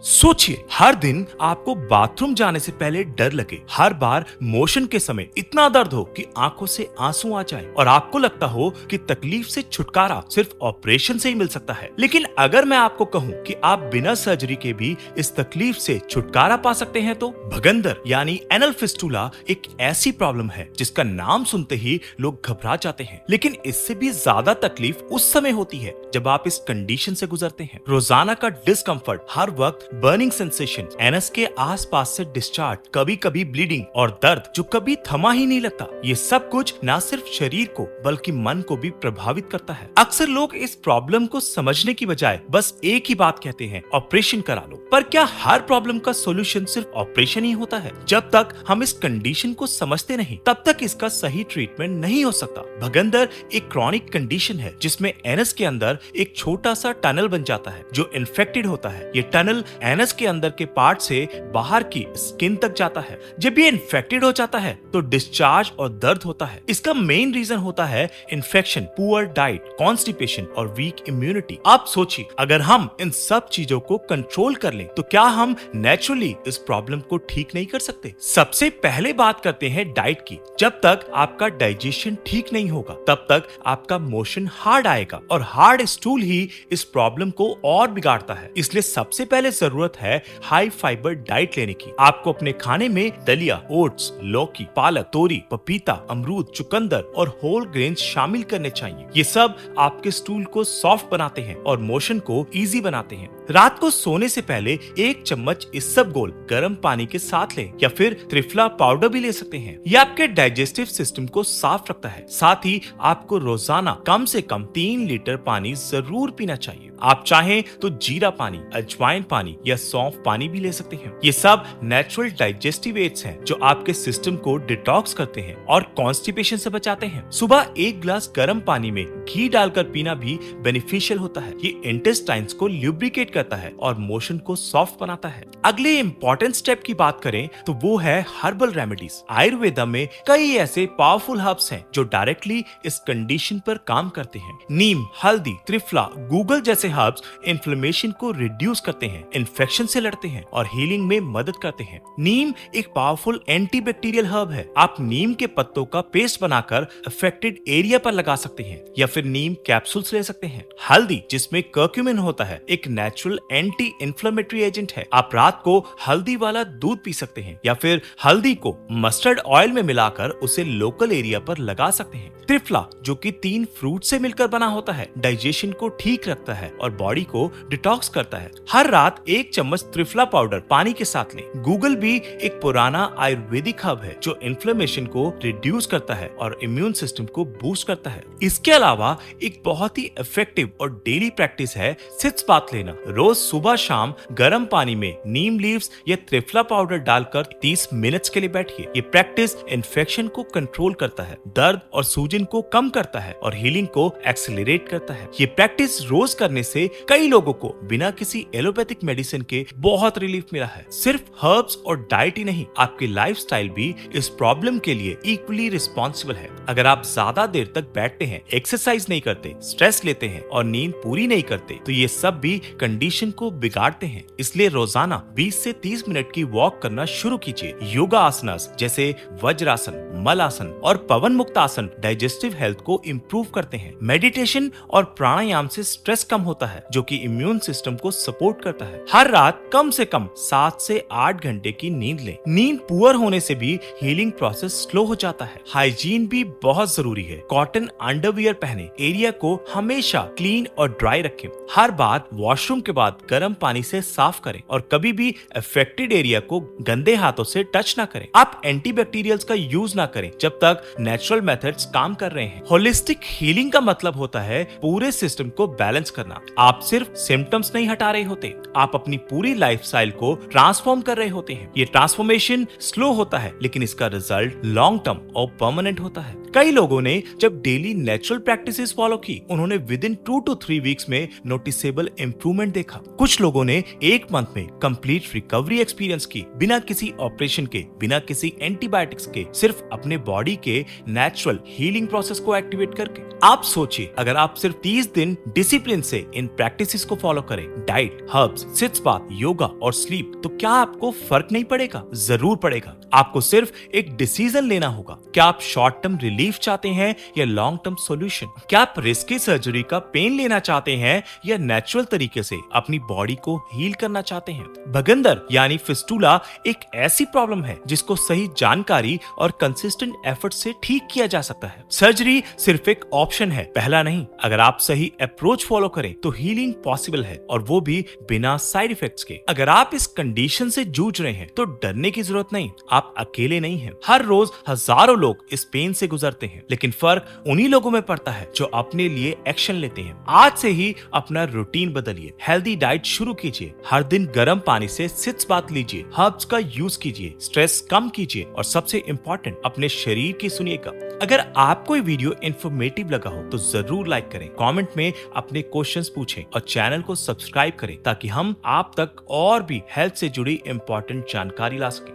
सोचिए, हर दिन आपको बाथरूम जाने से पहले डर लगे, हर बार मोशन के समय इतना दर्द हो कि आंखों से आंसू आ जाए और आपको लगता हो कि तकलीफ से छुटकारा सिर्फ ऑपरेशन से ही मिल सकता है। लेकिन अगर मैं आपको कहूं कि आप बिना सर्जरी के भी इस तकलीफ से छुटकारा पा सकते हैं, तो भगंदर यानी एनल फिस्टुला एक ऐसी प्रॉब्लम है जिसका नाम सुनते ही लोग घबरा जाते हैं। लेकिन इससे भी ज्यादा तकलीफ उस समय होती है जब आप इस कंडीशन से गुजरते हैं। रोजाना का डिस्कम्फर्ट, हर वक्त बर्निंग सेंसेशन, एनस के आसपास से डिस्चार्ज, कभी कभी ब्लीडिंग और दर्द जो कभी थमा ही नहीं लगता, ये सब कुछ न सिर्फ शरीर को बल्कि मन को भी प्रभावित करता है। अक्सर लोग इस प्रॉब्लम को समझने की बजाय बस एक ही बात कहते हैं, ऑपरेशन करा लो। पर क्या हर प्रॉब्लम का सोल्यूशन सिर्फ ऑपरेशन ही होता है? जब तक हम इस कंडीशन को समझते नहीं, तब तक इसका सही ट्रीटमेंट नहीं हो सकता। भगंदर एक क्रॉनिक कंडीशन है जिसमें एनस के अंदर एक छोटा सा टनल बन जाता है जो इन्फेक्टेड होता है। ये टनल एनस के अंदर के पार्ट से बाहर की स्किन तक जाता है। जब ये इन्फेक्टेड हो जाता है तो डिस्चार्ज और दर्द होता है। इसका मेन रीजन होता है इन्फेक्शन, पुअर डाइट, कॉन्स्टिपेशन और वीक इम्यूनिटी। आप सोचिए, अगर हम इन सब चीजों को कंट्रोल कर लें तो क्या हम नेचुरली इस प्रॉब्लम को ठीक नहीं कर सकते? सबसे पहले बात करते हैं डाइट की। जब तक आपका डाइजेशन ठीक नहीं होगा तब तक आपका मोशन हार्ड आएगा और हार्ड स्टूल ही इस प्रॉब्लम को और बिगाड़ता है। इसलिए सबसे पहले जरूरत है हाई फाइबर डाइट लेने की। आपको अपने खाने में दलिया, ओट्स, लौकी, पालक, तोरी, पपीता, अमरूद, चुकंदर और होल ग्रेन्स शामिल करने चाहिए। ये सब आपके स्टूल को सॉफ्ट बनाते हैं और मोशन को इजी बनाते हैं। रात को सोने से पहले 1 चम्मच इसबगोल गर्म पानी के साथ लें या फिर त्रिफला पाउडर भी ले सकते हैं। यह आपके डाइजेस्टिव सिस्टम को साफ रखता है। साथ ही आपको रोजाना कम से कम 3 लीटर पानी जरूर पीना चाहिए। आप चाहें तो जीरा पानी, अजवाइन पानी या सौंफ पानी भी ले सकते हैं। ये सब नेचुरल डाइजेस्टिव एड्स हैं जो आपके सिस्टम को डिटॉक्स करते हैं और कॉन्स्टिपेशन से बचाते हैं। सुबह 1 ग्लास गर्म पानी में घी डालकर पीना भी बेनिफिशियल होता है। ये इंटेस्टाइन्स को ल्यूब्रिकेट करता है और मोशन को सॉफ्ट बनाता है। अगले इंपॉर्टेंट स्टेप की बात करें तो वो है हर्बल रेमेडीज। आयुर्वेदा में कई ऐसे पावरफुल हर्ब्स हैं जो डायरेक्टली इस कंडीशन पर काम करते हैं। नीम, हल्दी, त्रिफला, गूगल जैसे हर्ब्स इन्फ्लेमेशन को रिड्यूस करते हैं, इन्फेक्शन से लड़ते हैं और हीलिंग में मदद करते हैं। नीम एक पावरफुल एंटीबैक्टीरियल हर्ब है। आप नीम के पत्तों का पेस्ट बनाकर अफेक्टेड एरिया पर लगा सकते हैं या फिर नीम कैप्सूल्स ले सकते हैं। हल्दी, जिसमें कर्क्यूमिन होता है, एक नेचुरल एंटी इन्फ्लेमेटरी एजेंट है। आप रात को हल्दी वाला दूध पी सकते हैं या फिर हल्दी को मस्टर्ड ऑयल में मिलाकर उसे लोकल एरिया पर लगा सकते हैं। त्रिफला, जो कि 3 फ्रूट से मिलकर बना होता है, डाइजेशन को ठीक रखता है और बॉडी को डिटॉक्स करता है। हर रात 1 चम्मच त्रिफला पाउडर पानी के साथ लें। गूगल भी एक पुराना आयुर्वेदिक हर्ब है जो इन्फ्लेमेशन को रिड्यूस करता है और इम्यून सिस्टम को बूस्ट करता है। इसके अलावा एक बहुत ही इफेक्टिव और डेली प्रैक्टिस है सिट्स बाथ लेना। रोज सुबह शाम गर्म पानी में नीम लीव्स या त्रिफला पाउडर डालकर 30 मिनट्स के लिए बैठिए। ये प्रैक्टिस इन्फेक्शन को कंट्रोल करता है, दर्द और सूजन को कम करता है और हीलिंग को एक्सेलरेट करता है। ये प्रैक्टिस रोज करने से कई लोगों को बिना किसी एलोपैथिक मेडिसिन के बहुत रिलीफ मिला है। सिर्फ हर्ब्स और डाइट ही नहीं, आपकी लाइफस्टाइल भी इस प्रॉब्लम के लिए इक्वली रिस्पॉन्सिबल है। अगर आप ज्यादा देर तक बैठते हैं, एक्सरसाइज नहीं करते, स्ट्रेस लेते हैं और नींद पूरी नहीं करते, तो ये सब भी कंडीशन को बिगाड़ते हैं। इसलिए रोजाना 20 से 30 मिनट की वॉक करना शुरू कीजिए। योगा आसनास जैसे वज्रासन, मलासन और पवन मुक्त आसन डाइजेस्टिव हेल्थ को इम्प्रूव करते हैं। मेडिटेशन और प्राणायाम से स्ट्रेस कम होता है जो कि इम्यून सिस्टम को सपोर्ट करता है। हर रात कम से कम 7 से 8 घंटे की नींद लें। नींद पुअर होने से भी हीलिंग प्रोसेस स्लो हो जाता है। हाइजीन भी बहुत जरूरी है। कॉटन अंडरवियर पहने, एरिया को हमेशा क्लीन और ड्राई रखें। हर बार वॉशरूम के बाद गर्म पानी से साफ करें और कभी भी अफेक्टेड एरिया को गंदे हाथों से टच ना करें। आप एंटीबैक्टीरियल्स का यूज ना करें जब तक नेचुरल मेथड्स काम कर रहे हैं। होलिस्टिक हीलिंग का मतलब होता है पूरे सिस्टम को बैलेंस करना। आप सिर्फ सिम्टम्स नहीं हटा रहे होते, आप अपनी पूरी लाइफस्टाइल को ट्रांसफॉर्म कर रहे होते हैं। ये ट्रांसफॉर्मेशन स्लो होता है लेकिन इसका रिजल्ट लॉन्ग टर्म और परमानेंट होता है। कई लोगों ने जब डेली नेचुरल प्रैक्टिसेस फॉलो की, उन्होंने विद इन 2 to 3 वीक्स में नोटिसेबल इंप्रूवमेंट देखा। कुछ लोगों ने एक मंथ में कंप्लीट रिकवरी एक्सपीरियंस की, बिना किसी ऑपरेशन के, बिना किसी एंटीबायोटिक्स के, सिर्फ अपने बॉडी के नेचुरल हीलिंग प्रोसेस को एक्टिवेट करके। आप सोचिए, अगर आप सिर्फ 30 दिन डिसिप्लिन से इन प्रैक्टिसेस को फॉलो करें, diet, herbs, sitz bath, yoga और स्लीप, तो क्या आपको फर्क नहीं पड़ेगा? जरूर पड़ेगा। आपको सिर्फ एक डिसीजन लेना होगा। क्या आप शॉर्ट टर्म रिलीफ चाहते हैं या लॉन्ग टर्म सॉल्यूशन? क्या आप रिस्की सर्जरी का पेन लेना चाहते हैं या नेचुरल तरीके से अपनी बॉडी को हील करना चाहते हैं? भगंदर यानी फिस्टुला एक ऐसी प्रॉब्लम है जिसको सही जानकारी और कंसिस्टेंट एफर्ट से ठीक किया जा सकता है। सर्जरी सिर्फ एक ऑप्शन है, पहला नहीं। अगर आप सही अप्रोच फॉलो करें तो हीलिंग पॉसिबल है, और वो भी बिना साइड इफेक्ट्स के। अगर आप इस कंडीशन से जूझ रहे हैं तो डरने की जरूरत नहीं, आप अकेले नहीं हैं। हर रोज हजारों लोग इस पेन से गुजरते हैं, लेकिन फर्क उन्हीं लोगों में पड़ता है जो अपने लिए एक्शन लेते हैं। आज से ही अपना रूटीन बदलिए, हेल्दी डाइट शुरू कीजिए, हर दिन गर्म पानी से सिट्स बाथ लीजिए, हर्ब्स का यूज कीजिए, स्ट्रेस कम कीजिए, और सबसे इंपॉर्टेंट, अपने शरीर की सुनिएगा। अगर आपको ये वीडियो इंफॉर्मेटिव लगा हो तो जरूर लाइक करें, कमेंट में अपने क्वेश्चंस पूछें और चैनल को सब्सक्राइब करें, ताकि हम आप तक और भी हेल्थ से जुड़ी इंपॉर्टेंट जानकारी ला सकें।